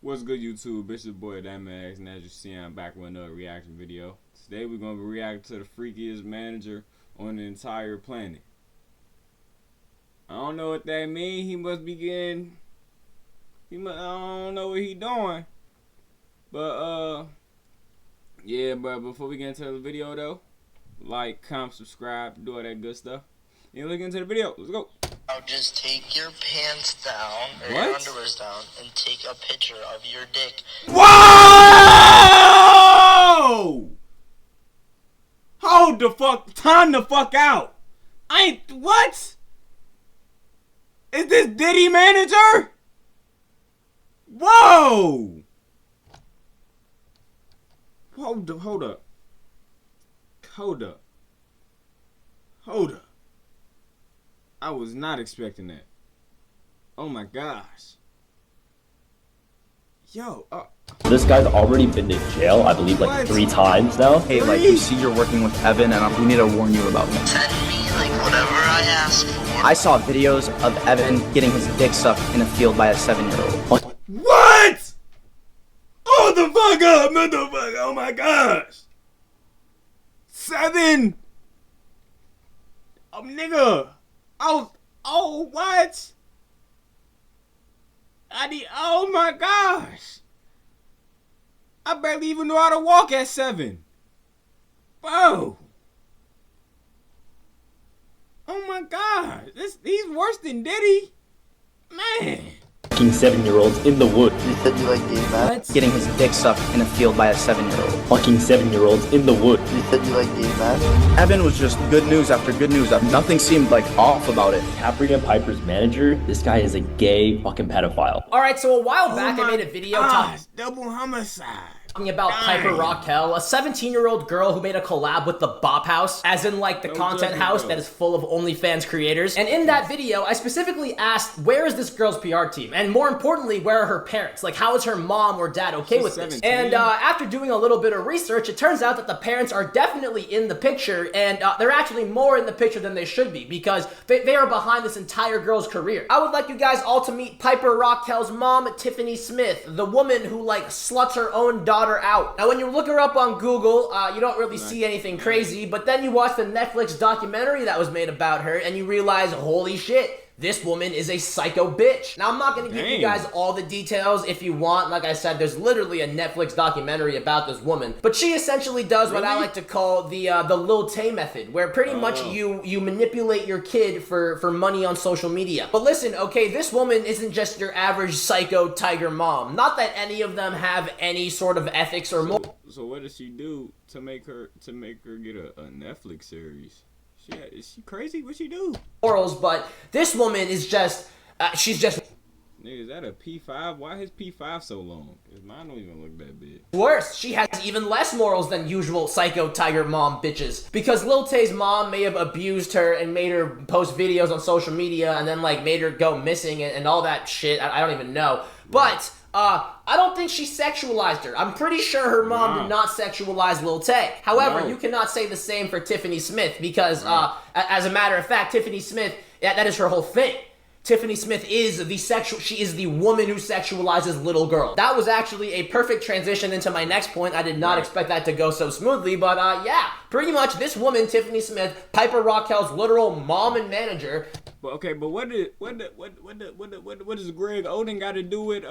What's good, YouTube? It's your boy Thtman.x, and as you see, I'm back with another reaction video. Today we're gonna be reacting to the freakiest manager on the entire planet. I don't know what that means. He must be getting. I don't know what he doing. But yeah. But before we get into the video though, like, comment, subscribe, do all that good stuff. And look into the video. Let's go. Now just take your pants down, or your underwears down, and take a picture of your dick. Whoa! Hold the fuck, time the fuck out. What? Is this Diddy manager? Whoa! Hold up. I was not expecting that. Oh my gosh. Yo, this guy's already been to jail, I believe, like 3 times now. Hey, like, you see you're working with Evan, and we need to warn you about him. Send me, like, whatever I ask for. I saw videos of Evan getting his dick sucked in a field by a 7-year-old. what? Oh the fuck up, motherfucker! Oh my gosh. 7. Nigga. Oh, what? Oh my gosh. I barely even know how to walk at 7. Bro. Oh my God. He's worse than Diddy. Man. Fucking 7-year-olds in the woods. You said you like gay men? Getting his dick sucked in a field by a 7-year-old. Fucking 7-year-olds in the woods. You said you like gay men? Evan was just good news after good news. Nothing seemed like off about it. Capri and Piper's manager, this guy is a gay fucking pedophile. Alright, so a while back I made a video double homicide. talking about Piper Raquel, a 17-year-old girl who made a collab with the Bop House, as in like the content house that is full of OnlyFans creators. And in that video, I specifically asked, where is this girl's PR team? And more importantly, where are her parents? Like, how is her mom or dad okay with this? And after doing a little bit of research, it turns out that the parents are definitely in the picture, and they're actually more in the picture than they should be, because they are behind this entire girl's career. I would like you guys all to meet Piper Raquel's mom, Tiffany Smith, the woman who like sluts her own daughter out. Now, when you look her up on Google, you don't really see anything crazy, but then you watch the Netflix documentary that was made about her, and you realize, holy shit, this woman is a psycho bitch. Now, I'm not gonna give you guys all the details. If you want, like I said, there's literally a Netflix documentary about this woman. But she essentially does what I like to call the Lil Tay method, where pretty much you manipulate your kid for money on social media. But listen, okay, this woman isn't just your average psycho tiger mom. Not that any of them have any sort of ethics or morals. So what does she do to make her get a Netflix series? Is she crazy? What she do? But this woman is just, she's just... Nigga, is that a P5? Why is P5 so long? Cause mine don't even look that big. Worse, she has even less morals than usual psycho tiger mom bitches. Because Lil Tay's mom may have abused her and made her post videos on social media and then like made her go missing and all that shit. I don't even know. But I don't think she sexualized her. I'm pretty sure her mom did not sexualize Lil Tay. However, you cannot say the same for Tiffany Smith because, as a matter of fact, Tiffany Smith, that is her whole thing. Tiffany Smith is she is the woman who sexualizes little girls. That was actually a perfect transition into my next point. I did not expect that to go so smoothly, but yeah, pretty much this woman, Tiffany Smith, Piper Raquel's literal mom and manager. But okay, but what does Greg Oden got to do with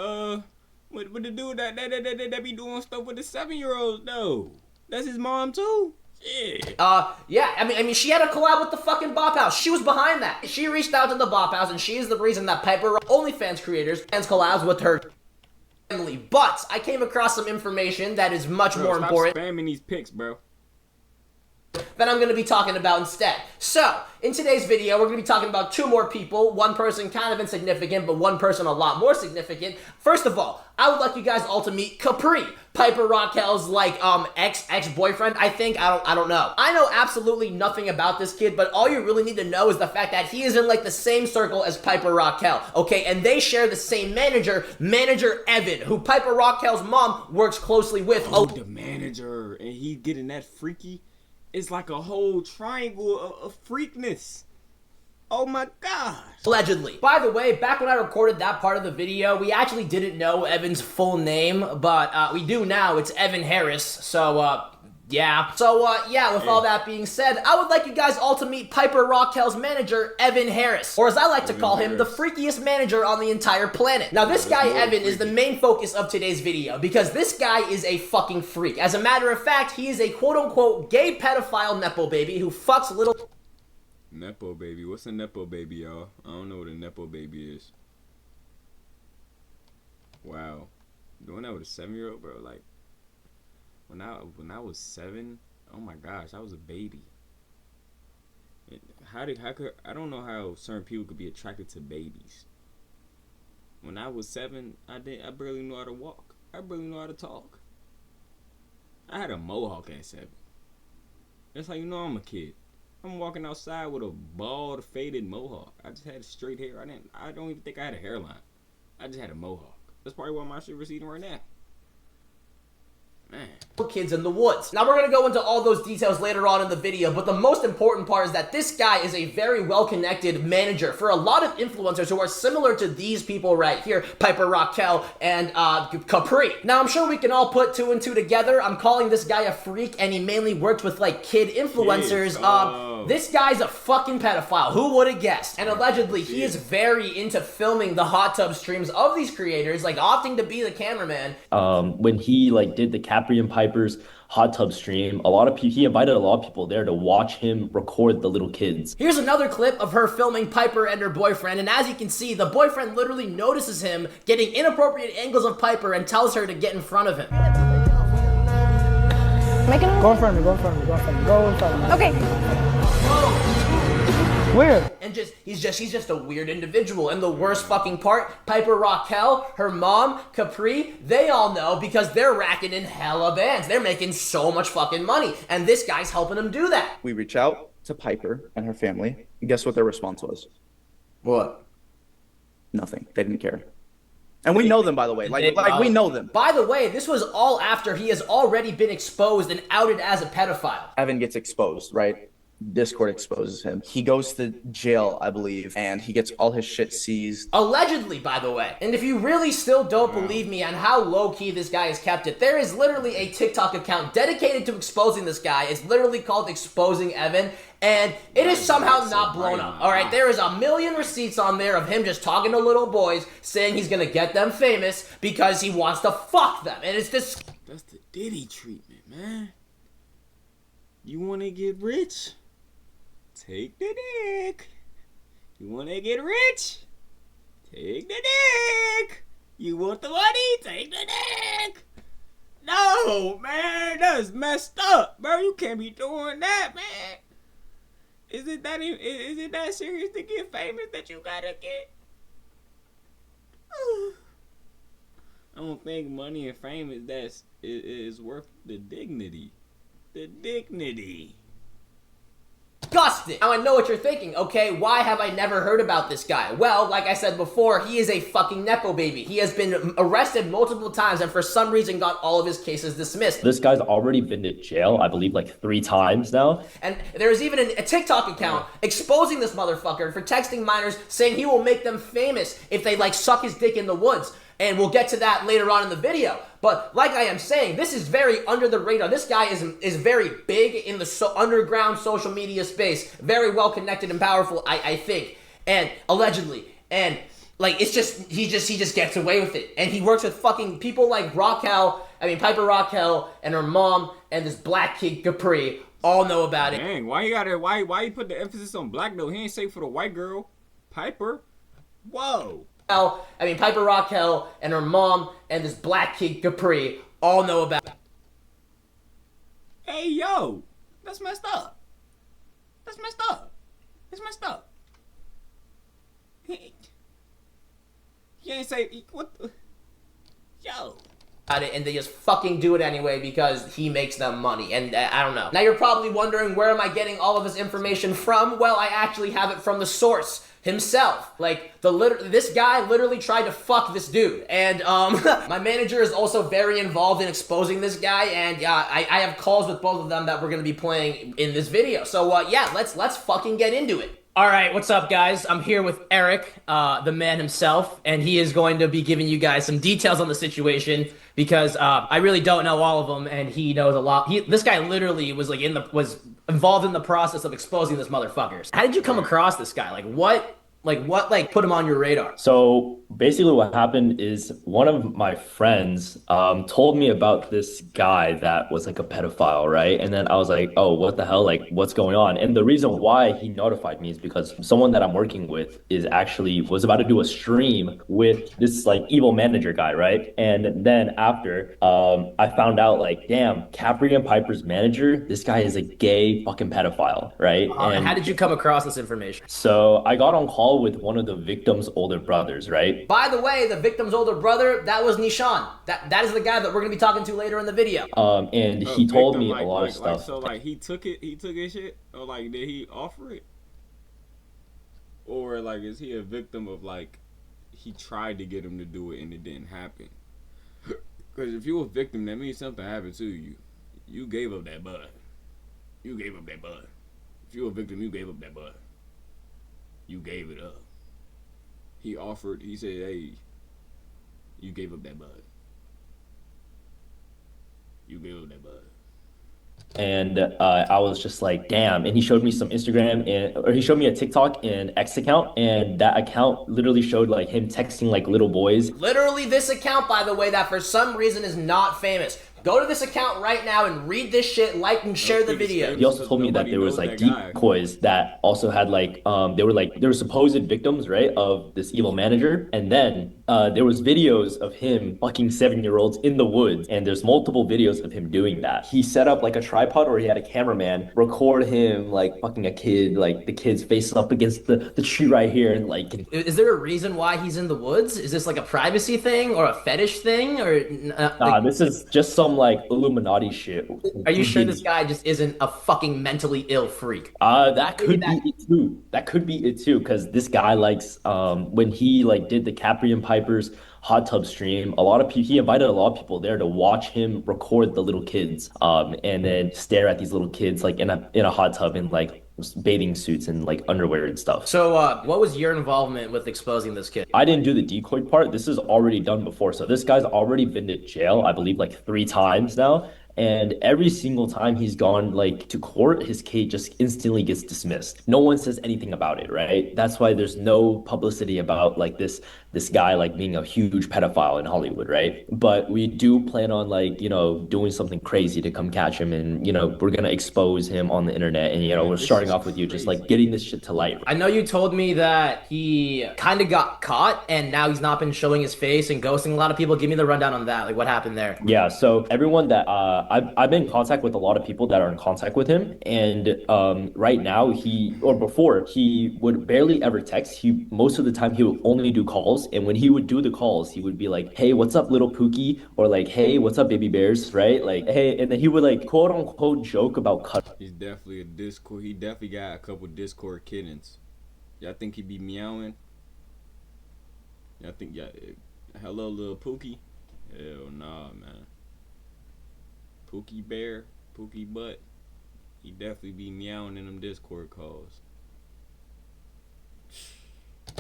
with the dude that be doing stuff with the 7-year-olds though? That's his mom too. Yeah. Yeah, I mean, she had a collab with the fucking Bop House. She was behind that. She reached out to the Bop House, and she is the reason that Piper OnlyFans creators and collabs with her family. But I came across some information that is much more important. Stop spamming these pics, bro. That I'm going to be talking about instead. So, in today's video, we're going to be talking about 2 more people. One person kind of insignificant, but one person a lot more significant. First of all, I would like you guys all to meet Capri, Piper Raquel's like ex-boyfriend, I think. I don't know. I know absolutely nothing about this kid, but all you really need to know is the fact that he is in like the same circle as Piper Raquel, okay? And they share the same manager, Manager Evan, who Piper Raquel's mom works closely with. Oh, the manager, and he getting that freaky. It's like a whole triangle of freakness. Oh my gosh. Allegedly. By the way, back when I recorded that part of the video, we actually didn't know Evan's full name, but we do now. It's Evan Harris. So, yeah. So, yeah, with all that being said, I would like you guys all to meet Piper Raquel's manager, Evan Harris. Or as I like to call him, the freakiest manager on the entire planet. Now, this guy, Evan, is the main focus of today's video, because this guy is a fucking freak. As a matter of fact, he is a quote-unquote gay pedophile nepo baby who fucks little... Nepo baby. What's a Nepo baby, y'all? I don't know what a Nepo baby is. Wow. Doing that with a 7-year-old, bro, like... When I was 7, oh my gosh, I was a baby. How could I don't know how certain people could be attracted to babies. When I was 7, I barely knew how to walk. I barely knew how to talk. I had a mohawk at 7. That's how you know I'm a kid. I'm walking outside with a bald, faded mohawk. I just had straight hair. I don't even think I had a hairline. I just had a mohawk. That's probably why my shit receding right now. Man. Kids in the woods. Now, we're going to go into all those details later on in the video, but the most important part is that this guy is a very well-connected manager for a lot of influencers who are similar to these people right here, Piper Raquel and Capri. Now, I'm sure we can all put 2 and 2 together. I'm calling this guy a freak, and he mainly works with, like, kid influencers. This guy's a fucking pedophile. Who would have guessed? And allegedly, he is very into filming the hot tub streams of these creators, like, opting to be the cameraman. When he, like, did the Capri and Piper's hot tub stream, he invited a lot of people there to watch him record the little kids. Here's another clip of her filming Piper and her boyfriend, and as you can see, the boyfriend literally notices him getting inappropriate angles of Piper and tells her to get in front of him. Go in front of me, go in front of me, go in front of me, go in front of me. Okay. Weird. And he's just a weird individual. And the worst fucking part, Piper Raquel, her mom, Capri, they all know because they're racking in hella bands. They're making so much fucking money. And this guy's helping them do that. We reach out to Piper and her family. And guess what their response was? What? Nothing. They didn't care. And we know them, by the way. Like we know them. By the way, this was all after he has already been exposed and outed as a pedophile. Evan gets exposed, right? Discord exposes him. He goes to jail, I believe, and he gets all his shit seized. Allegedly, by the way. And if you really still don't believe me on how low-key this guy has kept it, there is literally a TikTok account dedicated to exposing this guy. It's literally called Exposing Evan, and it is somehow not blown up. Alright, there is a million receipts on there of him just talking to little boys, saying he's gonna get them famous because he wants to fuck them. And it's this... That's the Diddy treatment, man. You wanna get rich? Take the dick. You wanna get rich? Take the dick. You want the money? Take the dick. No, man, that's messed up, bro. You can't be doing that, man. Is it that serious to get famous that you gotta get? I don't think money and fame is worth the dignity. The dignity. Disgusting. Now I know what you're thinking, okay, why have I never heard about this guy? Well, like I said before, he is a fucking nepo baby. He has been arrested multiple times and for some reason got all of his cases dismissed. This guy's already been to jail, I believe, like 3 times now. And there's even a TikTok account exposing this motherfucker for texting minors saying he will make them famous if they, like, suck his dick in the woods. And we'll get to that later on in the video. But like I am saying, this is very under the radar. This guy is very big in the underground social media space. Very well connected and powerful, I think. And allegedly. And like it's just he just gets away with it. And he works with fucking people like Piper Raquel and her mom and this black kid Capri all know about it. Dang, why you put the emphasis on black though? He ain't safe for the white girl. Piper? Whoa. Piper Raquel and her mom and this black kid Capri all know about it. Hey, yo, that's messed up. That's messed up. It's messed up. He ain't say what the, yo. And they just fucking do it anyway because he makes them money, and I don't know. Now you're probably wondering, where am I getting all of this information from? Well, I actually have it from the source himself. Like, this guy literally tried to fuck this dude, and my manager is also very involved in exposing this guy, and I have calls with both of them that we're gonna be playing in this video. So yeah, let's fucking get into it. All right, what's up, guys? I'm here with Eric, the man himself, and he is going to be giving you guys some details on the situation because I really don't know all of them, and he knows a lot. This guy literally was like was involved in the process of exposing this motherfucker. How did you come across this guy? What put him on your radar? So basically, what happened is one of my friends told me about this guy that was like a pedophile, right? And then I was like, oh, what the hell? Like, what's going on? And the reason why he notified me is because someone that I'm working with was about to do a stream with this like evil manager guy, right? And then after, I found out like, damn, Capri and Piper's manager, this guy is a gay fucking pedophile, right? And how did you come across this information? So I got on call with one of the victim's older brothers, right? By the way, the victim's older brother, that was Nishan. That is the guy that we're gonna be talking to later in the video. And he told me a lot of stuff. So like he took his shit, or like did he offer it, or like is he a victim of like he tried to get him to do it and it didn't happen? Because if you're a victim, that means something happened to you. You gave up that bud. You gave up that bud. If you're a victim, you gave up that bud. You gave it up. He offered, he said, hey, you gave up that bud. You gave up that bud. And I was just like, damn. And he showed me some or he showed me a TikTok and X account. And that account literally showed like him texting like little boys. Literally this account, by the way, that for some reason is not famous. Go to this account right now and read this shit, like and share the video. He also told me that there was like decoys that also had like they were supposed victims, right, of this evil manager. And then there was videos of him fucking 7-year-olds in the woods, and there's multiple videos of him doing that. He set up like a tripod, or he had a cameraman record him like fucking a kid, like the kid's face up against the tree right here, and like. Is there a reason why he's in the woods? Is this like a privacy thing or a fetish thing, or? Nah, this is just some like Illuminati shit. Are you sure this guy just isn't a fucking mentally ill freak? That could be it too. That could be it too, because this guy likes when he like did the Capri and Piper's hot tub stream, he invited a lot of people there to watch him record the little kids and then stare at these little kids like in a hot tub in like bathing suits and like underwear and stuff. So what was your involvement with exposing this kid? I didn't do the decoy part. This is already done before. So this guy's already been to jail, I believe like 3 times now. And every single time he's gone like to court, his case just instantly gets dismissed. No one says anything about it, right? That's why there's no publicity about like this guy like being a huge pedophile in Hollywood, right? But we do plan on like, doing something crazy to come catch him, and we're gonna expose him on the internet, and we're starting off with you just like getting this shit to light. I know you told me that he kind of got caught and now he's not been showing his face and ghosting a lot of people. Give me the rundown on that. Like what happened there? Yeah, so everyone that I've been in contact with a lot of people that are in contact with him, and right now before he would barely ever text. Most of the time he would only do calls, and when he would do the calls, he would be like, "Hey, what's up, little Pookie?" or like, "Hey, what's up, baby bears?" Right? Like, hey, and then he would like quote unquote joke about cut. He's definitely a Discord. He definitely got a couple Discord kittens. Y'all think he be meowing? Y'all think hello, little Pookie? Hell nah, man. Pookie bear, Pookie butt. He definitely be meowing in them Discord calls.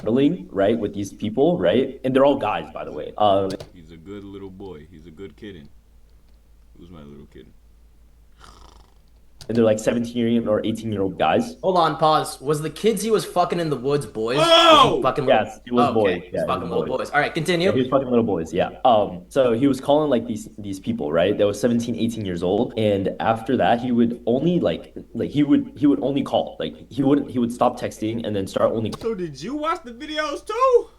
Right, with these people, right? And they're all guys, by the way. He's a good little boy. He's a good kitten. Who's my little kitten? And they're like 17 or 18-year-old guys. Hold on, pause. Was the kids he was fucking in the woods boys? Oh! Yes, he was boys. Okay. Yeah, he was fucking little boys. All right, continue. Yeah, he was fucking little boys, yeah. So he was calling like these people, right? That was 17, 18 years old. And after that, he would only he would only call. Like he would stop texting and then start only. So did you watch the videos too?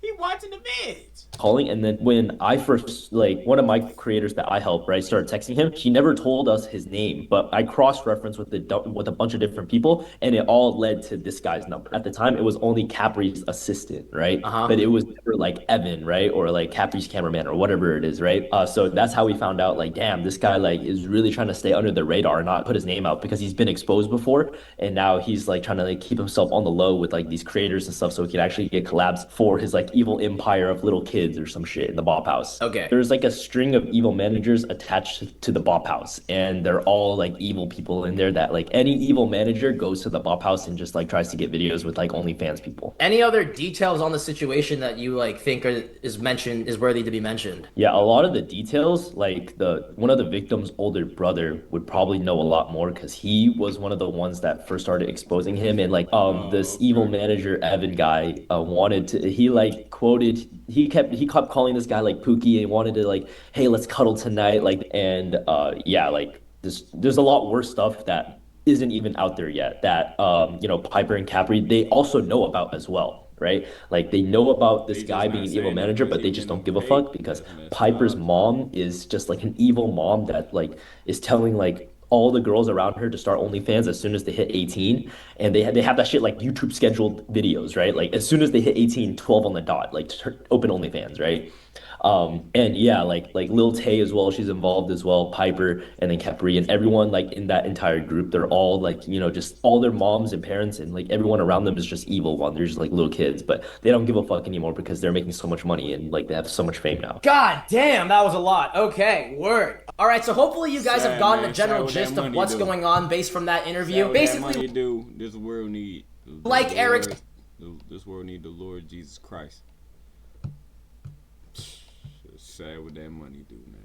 He watching the vids. Calling, and then when I first, like, one of my creators that I help, right, started texting him, he never told us his name, but I cross-referenced with a bunch of different people, and it all led to this guy's number. At the time, it was only Capri's assistant, right? But it was never like Evan, right, or like Capri's cameraman or whatever it is, right? So that's how we found out, like, damn, this guy like is really trying to stay under the radar and not put his name out, because he's been exposed before, and now he's like trying to like keep himself on the low with like these creators and stuff, so he can actually get collabs for his like evil empire of little kids or some shit in the Bop House. Okay. There's like a string of evil managers attached to the Bop House, and they're all like evil people in there that like any evil manager goes to the Bop House and just like tries to get videos with like OnlyFans people. Any other details on the situation that you like think is worthy to be mentioned? Yeah, a lot of the details, like one of the victim's older brother would probably know a lot more because he was one of the ones that first started exposing him. And like this evil manager Evan guy wanted to, he kept calling this guy like Pookie and wanted to like, hey, let's cuddle tonight, like, and yeah, like there's a lot worse stuff that isn't even out there yet that Piper and Capri, they also know about as well. Right? Like they know about this guy being an evil manager, but they just don't give a fuck because Piper's mom is just like an evil mom that like is telling like all the girls around her to start OnlyFans as soon as they hit 18. And they have that shit like YouTube scheduled videos, right? Like as soon as they hit 18, 12 on the dot, like open OnlyFans, right? And yeah, like Lil Tay as well, she's involved as well, Piper, and then Capri, and everyone like in that entire group, they're all like, just all their moms and parents and like everyone around them is just evil one. They're just like little kids, but they don't give a fuck anymore because they're making so much money and like they have so much fame now. God damn, that was a lot. Okay, word. All right, so hopefully you guys have gotten a general gist of what's going on based from that interview. Basically, this world need like Eric's. This world need the Lord Jesus Christ. Sad what that money do, man.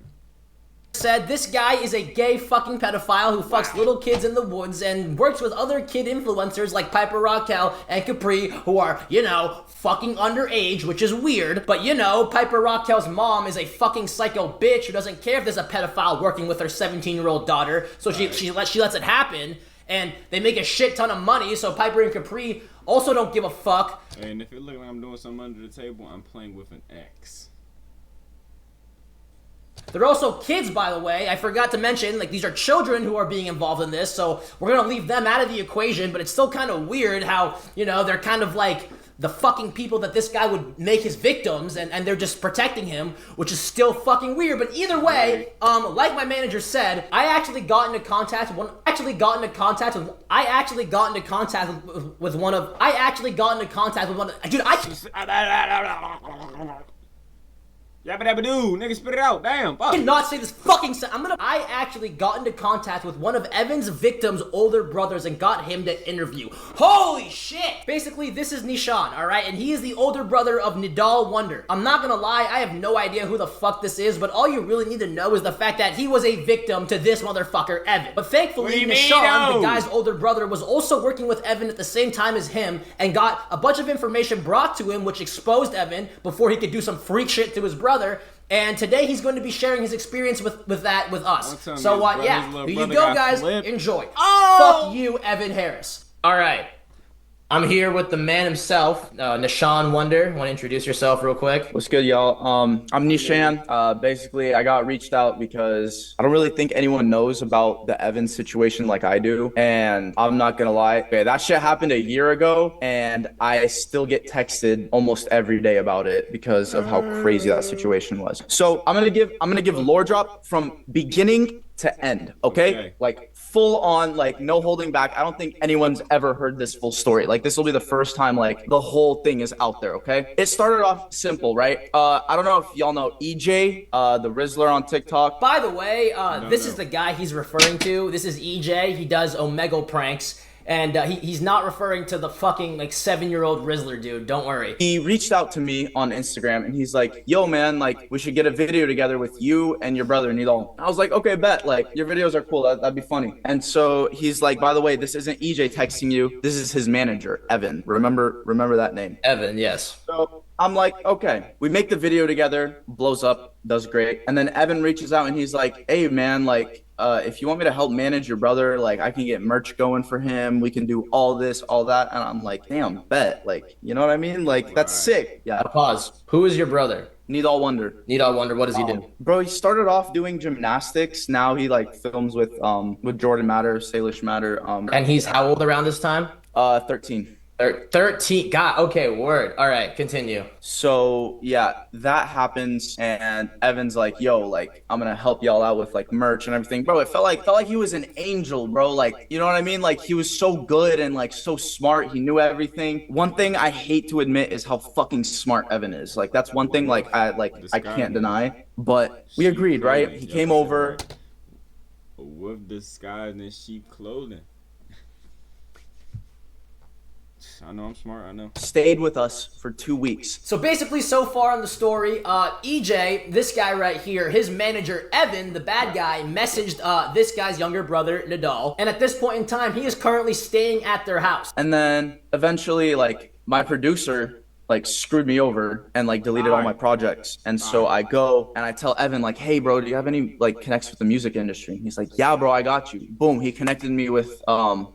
Said this guy is a gay fucking pedophile who fucks little kids in the woods and works with other kid influencers like Piper Raquel and Capri who are, fucking underage, which is weird. But Piper Raquel's mom is a fucking psycho bitch who doesn't care if there's a pedophile working with her 17-year-old daughter. So she lets it happen. And they make a shit ton of money, so Piper and Capri also don't give a fuck. And if it looks like I'm doing something under the table, I'm playing with an X. They're also kids, by the way. I forgot to mention, like, these are children who are being involved in this, so we're gonna leave them out of the equation, but it's still kind of weird how, they're kind of like the fucking people that this guy would make his victims, and they're just protecting him, which is still fucking weird. But either way, like my manager said, I actually got into contact with one of, dude, Yabba dabba doo, nigga, spit it out, damn, fuck. I cannot say this fucking I actually got into contact with one of Evan's victims' older brothers and got him to interview. Holy shit! Basically, this is Nishan, alright? And he is the older brother of Nidal Wonder. I'm not gonna lie, I have no idea who the fuck this is, but all you really need to know is the fact that he was a victim to this motherfucker, Evan. But thankfully, Nishan, the guy's older brother, was also working with Evan at the same time as him and got a bunch of information brought to him which exposed Evan before he could do some freak shit to his brother. And today he's going to be sharing his experience with us. So yeah, here you go, guys. Enjoy. Oh! Fuck you, Evan Harris. All right. I'm here with the man himself, Nishan Wonder. Want to introduce yourself real quick? What's good, y'all? I'm Nishan. Basically, I got reached out because I don't really think anyone knows about the Evan situation like I do. And I'm not gonna lie, okay, that shit happened a year ago, and I still get texted almost every day about it because of how crazy that situation was. So I'm gonna give lore drop from beginning to end, okay? Like full on, like no holding back. I don't think anyone's ever heard this full story. Like this will be the first time like the whole thing is out there, okay? It started off simple, right? I don't know if y'all know EJ, the Rizzler on TikTok. By the way, this is the guy he's referring to. This is EJ. He does Omegle pranks. And he's not referring to the fucking, like, 7-year-old Rizzler dude. Don't worry. He reached out to me on Instagram, and he's like, yo, man, like, we should get a video together with you and your brother, Nidal. I was like, okay, bet. Like, your videos are cool. That'd be funny. And so he's like, by the way, this isn't EJ texting you. This is his manager, Evan. Remember that name. Evan, yes. So I'm like, okay. We make the video together, blows up, does great. And then Evan reaches out, and he's like, hey, man, like, if you want me to help manage your brother, like I can get merch going for him. We can do all this, all that. And I'm like, damn, bet. Like, you know what I mean? Like, that's sick. Yeah. Pause. Who is your brother? Nidal Wonder. Nidal Wonder. What does he do? Bro, he started off doing gymnastics. Now he like films with Jordan Matter, Salish Matter. And he's how old around this time? 13. 13. God, okay, word. All right, continue. So yeah, that happens, and Evan's like, "Yo, like I'm gonna help y'all out with like merch and everything, bro." It felt like he was an angel, bro. Like you know what I mean? Like he was so good and like so smart. He knew everything. One thing I hate to admit is how fucking smart Evan is. Like that's one thing I can't deny. But we Sheep agreed, right? clothing. He Yep, came I said over. right. A wolf disguised in sheep clothing. I know I'm smart. I know. Stayed with us for 2 weeks. So basically, so far in the story, EJ, this guy right here, his manager, Evan, the bad guy, messaged this guy's younger brother, Nadal. And at this point in time, he is currently staying at their house. And then eventually, like, my producer, like, screwed me over and, like, deleted all my projects. And so I go and I tell Evan, like, hey, bro, do you have any, like, connects with the music industry? And he's like, yeah, bro, I got you. Boom. He connected me with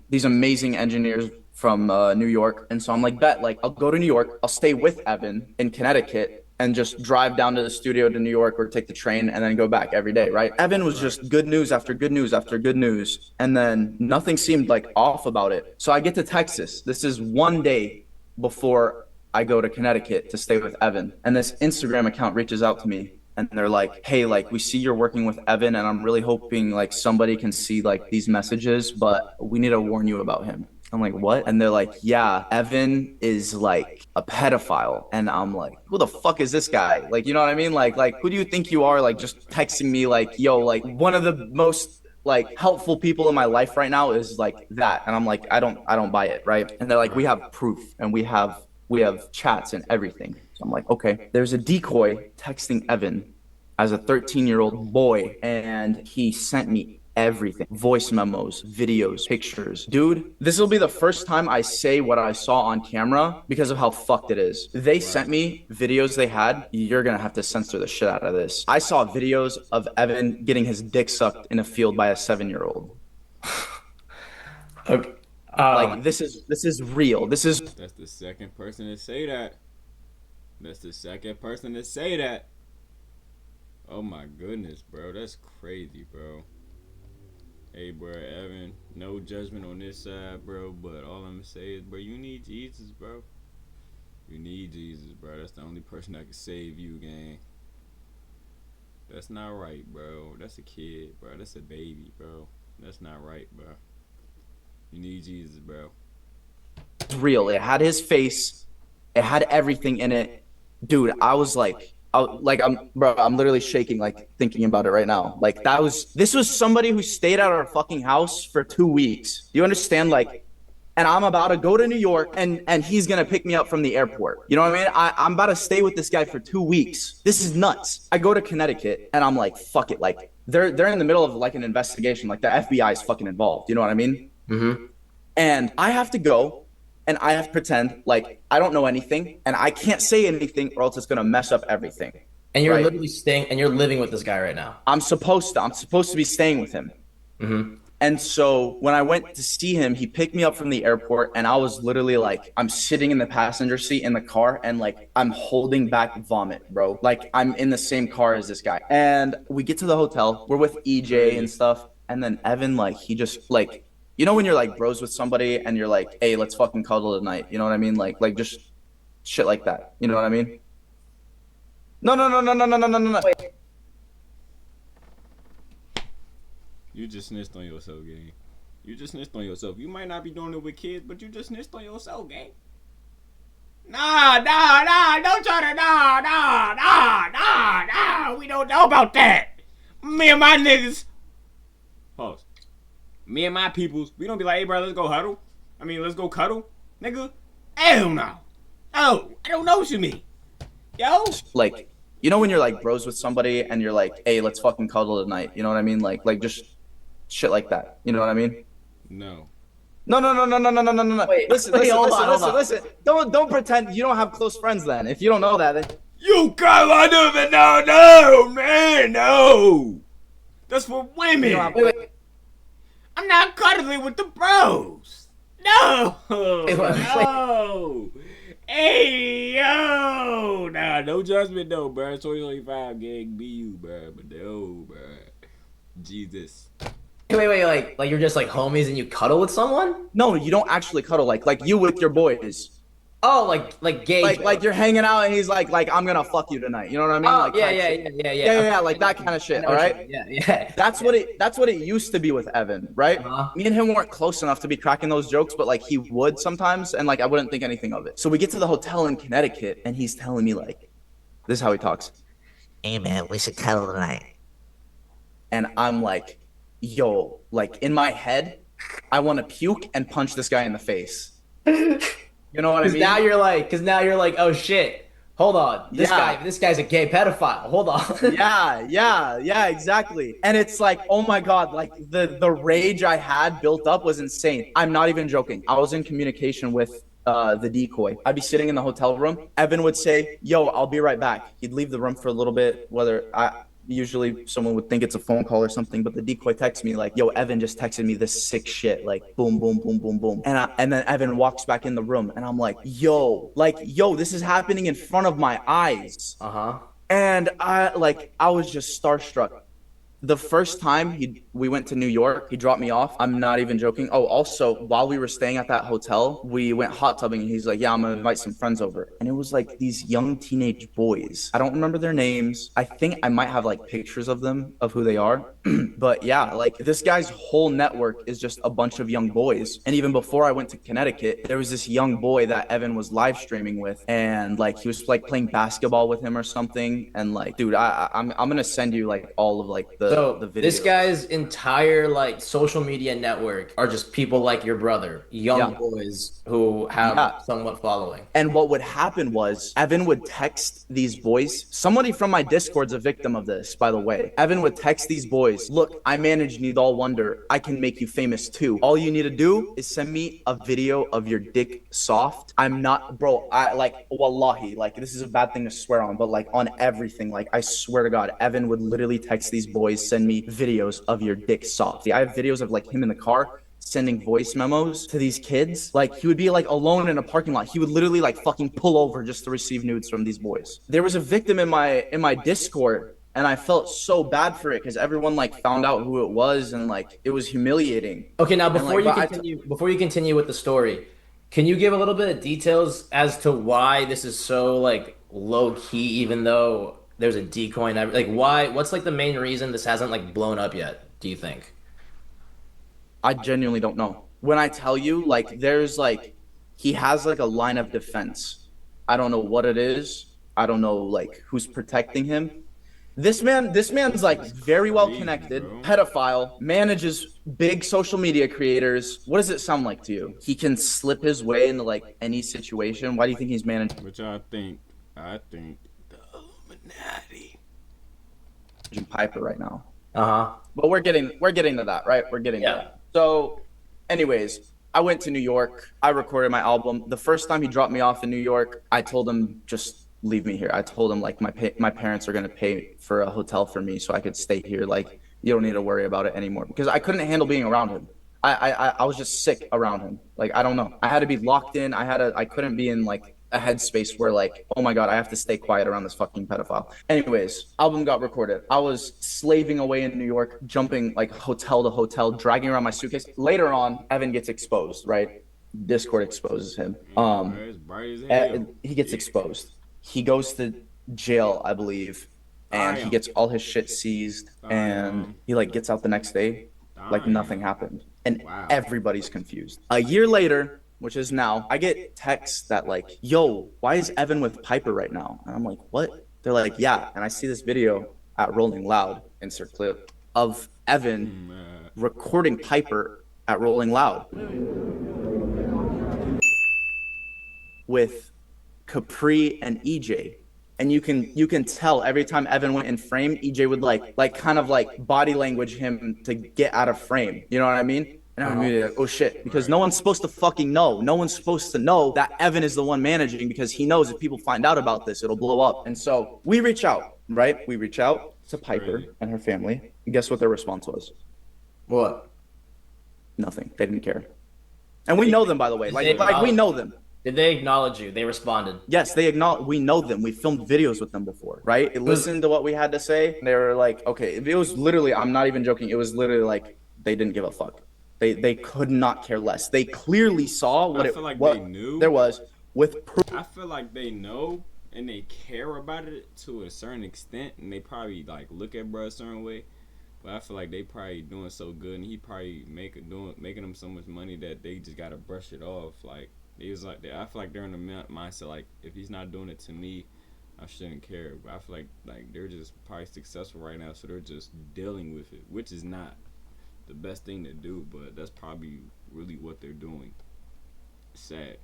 these amazing engineers from New York. And so I'm like, bet, like, I'll go to New York. I'll stay with Evan in Connecticut and just drive down to the studio to New York or take the train and then go back every day, right? Evan was just good news after good news after good news. And then nothing seemed like off about it. So I get to Texas. This is one day before I go to Connecticut to stay with Evan. And this Instagram account reaches out to me and they're like, hey, like we see you're working with Evan and I'm really hoping like somebody can see like these messages, but we need to warn you about him. I'm like, what? And they're like, yeah, Evan is like a pedophile. And I'm like, who the fuck is this guy? Like, you know what I mean? Like, who do you think you are? Like, just texting me, like, yo, like, one of the most like helpful people in my life right now is like that. And I'm like, I don't buy it, right? And they're like, we have proof and we have chats and everything. So I'm like, okay. There's a decoy texting Evan as a 13-year-old boy, and he sent me everything, voice memos, videos, pictures. Dude, this will be the first time I say what I saw on camera because of how fucked it is. They sent me videos they had. You're gonna have to censor the shit out of this. I saw videos of Evan getting his dick sucked in a field by a 7-year-old. Okay. Like this is real. This is That's the second person to say that. That's the second person to say that. Oh my goodness, bro. That's crazy, bro. Hey, bro, Evan, no judgment on this side, bro, but all I'm gonna say is, bro, you need Jesus, bro. You need Jesus, bro. That's the only person that can save you, gang. That's not right, bro. That's a kid, bro. That's a baby, bro. That's not right, bro. You need Jesus, bro. real. It had his face. It had everything in it. Dude, I was like, I'm literally shaking, like thinking about it right now. Like this was somebody who stayed at our fucking house for 2 weeks. Do you understand? Like, and I'm about to go to New York and he's going to pick me up from the airport. You know what I mean? I'm about to stay with this guy for 2 weeks. This is nuts. I go to Connecticut and I'm like, fuck it. Like they're in the middle of like an investigation. Like the FBI is fucking involved. You know what I mean? Mm-hmm. And I have to go and I have to pretend like I don't know anything and I can't say anything or else it's going to mess up everything. And you're right? literally staying and you're living with this guy right now. I'm supposed to be staying with him. Mm-hmm. And so when I went to see him, he picked me up from the airport and I was literally like, I'm sitting in the passenger seat in the car and like, I'm holding back vomit, bro. Like I'm in the same car as this guy. And we get to the hotel, we're with EJ and stuff. And then Evan, like, he just like, you know, when you're like bros with somebody and you're like, hey, let's fucking cuddle tonight. You know what I mean? Like just shit like that. You know what I mean? No. Wait. You just snitched on yourself, gang. You just snitched on yourself. You might not be doing it with kids, but you just snitched on yourself, gang. Nah, don't try to, nah. We don't know about that. Me and my niggas. Pause. Me and my peoples, we don't be like, hey, bro, let's go huddle. Let's go cuddle, nigga. Hell no. Oh, I don't know what you mean. Yo. Like, you know when you're like bros with somebody and you're like, hey, let's fucking cuddle tonight. You know what I mean? Like just shit like that. You know what I mean? No. No. Wait, Listen. hold on. Don't pretend you don't have close friends then. If you don't know that, then You come on over. No, man, no. That's for women. Wait. I'm not cuddling with the bros. No. Wait. No. Hey, yo. Nah, no judgment, though, bro. 2025, gang. Be you, bro. But no, bro. Jesus. Wait, like you're just like homies and you cuddle with someone? No, you don't actually cuddle like you with your boys. Oh, like gay Like jokes. you're hanging out and he's like I'm gonna fuck you tonight. You know what I mean? Oh, Like type shit. Okay, Like that kind of I shit. know All what you right. mean. Yeah. That's what it used to be with Evan, right? Uh-huh. Me and him weren't close enough to be cracking those jokes, but like he would sometimes, and like I wouldn't think anything of it. So we get to the hotel in Connecticut, and he's telling me like, this is how he talks, Hey man, we should cuddle tonight. and I'm like, yo, like in my head, I want to puke and punch this guy in the face. You know what I Because mean? now you're like, oh shit. Hold on. Yeah. This guy's a gay pedophile. Hold on. Yeah, exactly. And it's like, oh my God, like the rage I had built up was insane. I'm not even joking. I was in communication with the decoy. I'd be sitting in the hotel room. Evan would say, yo, I'll be right back. He'd leave the room for a little bit, usually someone would think it's a phone call or something, but the decoy texts me like, yo, Evan just texted me this sick shit, like boom, boom, boom, boom, boom. And then Evan walks back in the room and I'm like, yo, this is happening in front of my eyes. Uh-huh. And I was just starstruck. The first time we went to New York, he dropped me off. I'm not even joking. Oh, also, while we were staying at that hotel, we went hot tubbing and he's like, yeah, I'm gonna invite some friends over. And it was like these young teenage boys. I don't remember their names. I think I might have like pictures of them, of who they are. But yeah, like this guy's whole network is just a bunch of young boys. And even before I went to Connecticut, there was this young boy that Evan was live streaming with, and like he was like playing basketball with him or something. And like, dude, I'm gonna send you like all of like the So videos. this guy's entire like social media network are just people like your brother, young Yeah. boys who have Yeah. somewhat following. And what would happen was Evan would text these boys. Somebody from my Discord's a victim of this, by the way. Evan would text these boys, look, I manage Nidal Wonder. I can make you famous too. All you need to do is send me a video of your dick soft. I'm not, bro, I like, wallahi, like this is a bad thing to swear on, but like on everything, like I swear to God, Evan would literally text these boys, send me videos of your dick soft. I have videos of like him in the car sending voice memos to these kids. Like he would be like alone in a parking lot. He would literally like fucking pull over just to receive nudes from these boys. There was a victim in my Discord, and I felt so bad for it because everyone like found out who it was, and like it was humiliating. Okay, now like, before you continue with the story, can you give a little bit of details as to why this is so like low key, even though there's a decoy and like what's like the main reason this hasn't like blown up yet, do you think? I genuinely don't know. When I tell you, like, there's like, he has like a line of defense. I don't know what it is. I don't know like who's protecting him. This man's like very well connected, pedophile, manages big social media creators. What does it sound like to you? He can slip his way into like any situation. Why do you think he's managing Which I think the Illuminati. Piper right now? Uh-huh. But we're getting to that, right? We're getting to that. So, anyways, I went to New York. I recorded my album. The first time he dropped me off in New York, I told him just leave me here. I told him like my parents are gonna pay for a hotel for me so I could stay here. Like you don't need to worry about it anymore because I couldn't handle being around him. I was just sick around him. Like I don't know. I had to be locked in. I couldn't be in like a headspace where like, oh my God, I have to stay quiet around this fucking pedophile. Anyways, album got recorded. I was slaving away in New York, jumping like hotel to hotel, dragging around my suitcase. Later on, Evan gets exposed, right? Discord exposes him. It's bright as hell. He gets exposed. He goes to jail, I believe, and he gets all his shit seized, and he like gets out the next day like nothing happened. And everybody's confused. A year later, which is now, I get texts that like, yo, why is Evan with Piper right now? And I'm like, what? They're like, yeah. And I see this video at Rolling Loud, insert clip, of Evan recording Piper at Rolling Loud with Capri and EJ. And you can tell every time Evan went in frame, EJ would like kind of like body language him to get out of frame. You know what I mean? And I would be like, oh shit, because no one's supposed to fucking know. No one's supposed to know that Evan is the one managing because he knows if people find out about this, it'll blow up. And so we reach out, right? We reach out to Piper and her family. And guess what their response was? What? Nothing. They didn't care. And we know them, by the way. Like we know them. Did they acknowledge you? They responded. Yes, they acknowledge. We know them. We filmed videos with them before, right? They listened to what we had to say. They were like, okay. It was literally, I'm not even joking. It was literally like they didn't give a fuck. They could not care less. They clearly saw what I it feel like what they knew. there was with proof. I feel like they know and they care about it to a certain extent, and they probably like look at bro a certain way. But I feel like they probably doing so good, and he probably making them so much money that they just gotta brush it off. Like they was like, I feel like they're in the mindset like if he's not doing it to me, I shouldn't care. But I feel like they're just probably successful right now, so they're just dealing with it, which is not the best thing to do, but that's probably really what they're doing. Sad.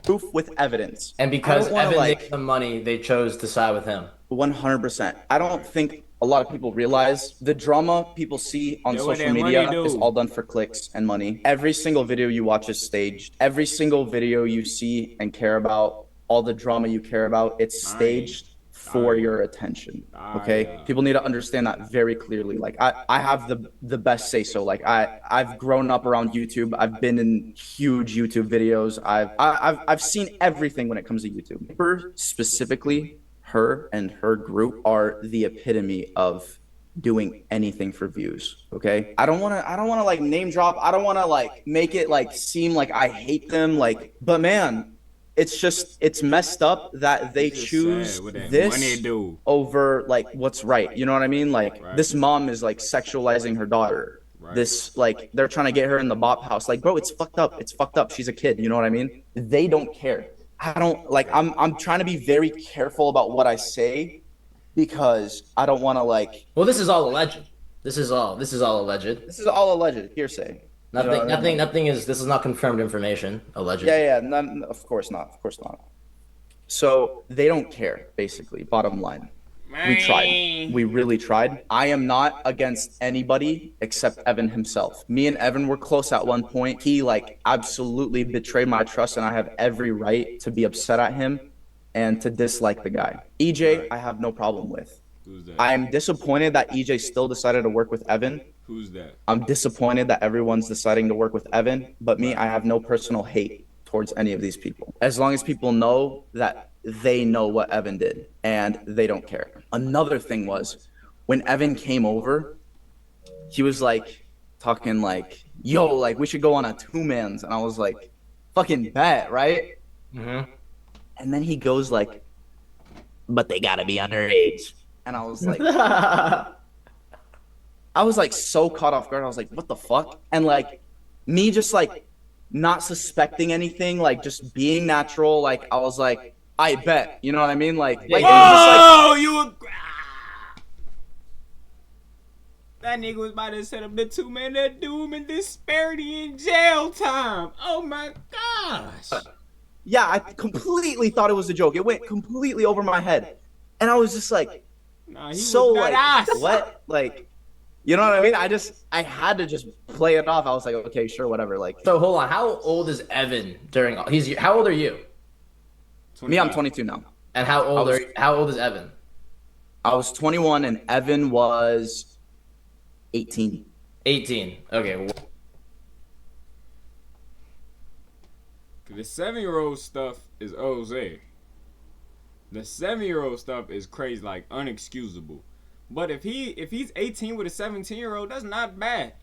Proof with evidence. And because Evan like, makes the money, they chose to side with him. 100%. I don't think a lot of people realize the drama people see on social media is all done for clicks and money. Every single video you watch is staged. Every single video you see and care about, all the drama you care about, it's staged for your attention. Okay? People need to understand that very clearly. Like I have the best say so. Like I've grown up around YouTube. I've been in huge YouTube videos. I've seen everything when it comes to YouTube. Her specifically, her and her group are the epitome of doing anything for views. Okay? I don't wanna like name drop. I don't wanna like make it like seem like I hate them. Like, but man, it's messed up that they choose this over like what's right. You know what I mean? Like this mom is like sexualizing her daughter. This like they're trying to get her in the bop house. Like, bro, it's fucked up. It's fucked up. She's a kid. You know what I mean? They don't care. I don't like. I'm trying to be very careful about what I say because I don't want to like. Well, this is all alleged. This is all alleged. This is all alleged hearsay. Nothing is. This is not confirmed information. Alleged. Yeah. None, of course not. Of course not. So they don't care. Basically, bottom line. We tried. We really tried. I am not against anybody except Evan himself. Me and Evan were close at one point. He like absolutely betrayed my trust, and I have every right to be upset at him and to dislike the guy. EJ, I have no problem with. Who's that? I am disappointed that EJ still decided to work with Evan. Who's that? I'm disappointed that everyone's deciding to work with Evan, but me, I have no personal hate towards any of these people. As long as people know that they know what Evan did and they don't care. Another thing was when Evan came over, he was like talking like, yo, like we should go on a 2-man's. And I was like, fucking bet, right? Mm-hmm. And then he goes like, but they gotta be underage. And I was like, I was like so caught off guard. I was like, what the fuck? And like me just like not suspecting anything, like just being natural. Like I was like, I bet, you know what I mean? Like, oh, you were. That nigga was about to set up the 2-man that doom and disparity in jail time. Oh my gosh. Yeah, I completely thought it was a joke. It went completely over my head. And I was just like, so like, what? Like, you know what I mean? I had to just play it off. I was like, okay, sure, whatever. Like, so hold on. How old is Evan during? How old are you? 25. Me, I'm 22 now. And how old is Evan? I was 21 and Evan was 18. 18. Okay. The 7-year-old stuff is Jose. The 7-year-old stuff is crazy, like unexcusable. But if he's 18 with a 17-year-old, that's not bad.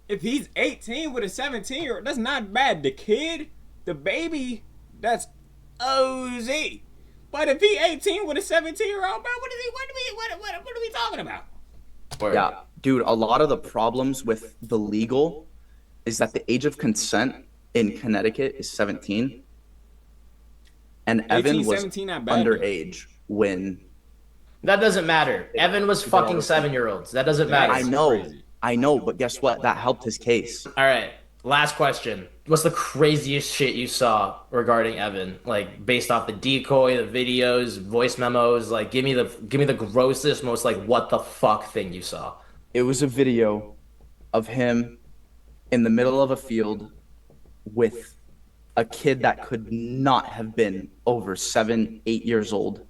If he's 18 with a 17-year-old, that's not bad. The kid, the baby, that's OZ. But if he 18 with a 17-year-old, bro, what are we talking about? Yeah, dude, a lot of the problems with the legal is that the age of consent in Connecticut is 17. And Evan was underage when... That doesn't matter. Evan was fucking 7-year-olds. That doesn't matter. I know, but guess what? That helped his case. All right, last question. What's the craziest shit you saw regarding Evan? Like based off the decoy, the videos, voice memos. Like give me the grossest, most like what the fuck thing you saw. It was a video of him in the middle of a field with a kid that could not have been over 7, 8 years old,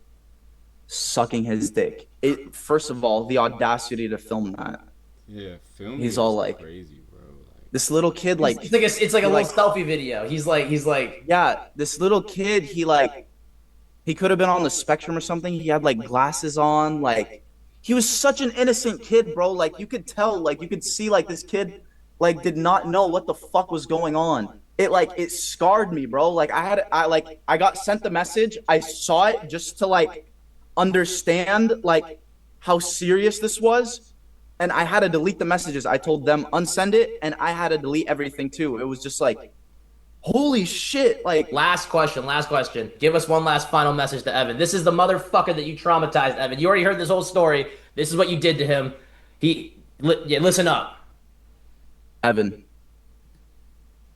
sucking his dick. First of all, the audacity to film that. Yeah, film. He's all like, crazy, bro. Like, this little kid, like, it's like a little selfie video. He's like, yeah, this little kid, he could have been on the spectrum or something. He had like glasses on, like, he was such an innocent kid, bro. Like you could tell, like you could see, like this kid, like did not know what the fuck was going on. It scarred me, bro. Like I got sent the message. I saw it just to like understand like how serious this was, and I had to delete the messages. I told them unsend it, and I had to delete everything too. It was just like, holy shit! Like, Last question, last question. Give us one last final message to Evan. This is the motherfucker that you traumatized, Evan. You already heard this whole story. This is what you did to him. Yeah, listen up. Evan,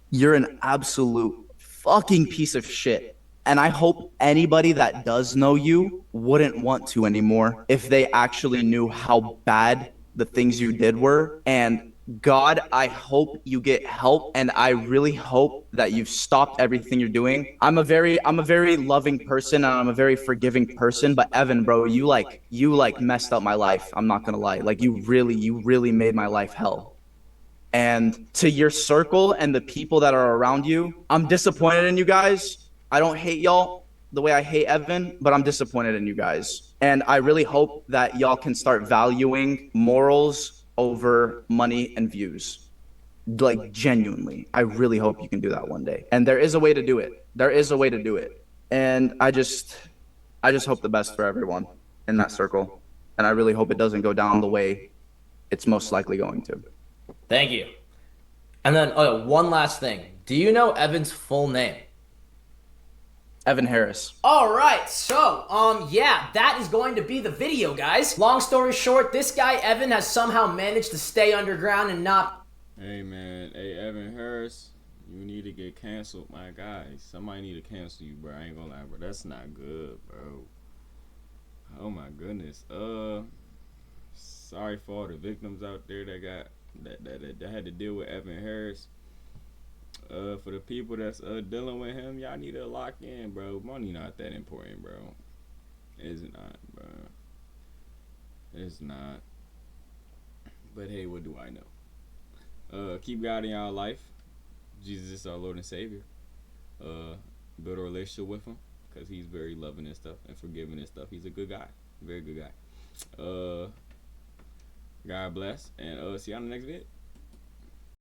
you're an absolute fucking piece of shit. And I hope anybody that does know you wouldn't want to anymore if they actually knew how bad the things you did were. And God, I hope you get help, and I really hope that you've stopped everything you're doing. I'm a very loving person, and I'm a very forgiving person, but Evan, bro, you messed up my life. I'm not gonna lie. Like you really made my life hell. And to your circle and the people that are around you, I'm disappointed in you guys. I don't hate y'all the way I hate Evan, but I'm disappointed in you guys. And I really hope that y'all can start valuing morals over money and views. Like genuinely. I really hope you can do that one day. And there is a way to do it. There is a way to do it. And I just hope the best for everyone in that circle. And I really hope it doesn't go down the way it's most likely going to. Thank you. And then, one last thing. Do you know Evan's full name? Evan Harris. All right, so, yeah, that is going to be the video, guys. Long story short, this guy, Evan, has somehow managed to stay underground and not... Hey, man. Hey, Evan Harris, you need to get canceled, my guy. Somebody need to cancel you, bro. I ain't gonna lie, bro. That's not good, bro. Oh, my goodness. Sorry for all the victims out there that had to deal with Evan Harris. For the people that's dealing with him, y'all need to lock in, bro. Money not that important, bro. It's not, bro. It's not. But hey, what do I know? Keep God in y'all life. Jesus is our Lord and Savior. Build a relationship with him, because he's very loving and stuff and forgiving and stuff. He's a good guy. Very good guy. God bless, and see you on the next vid.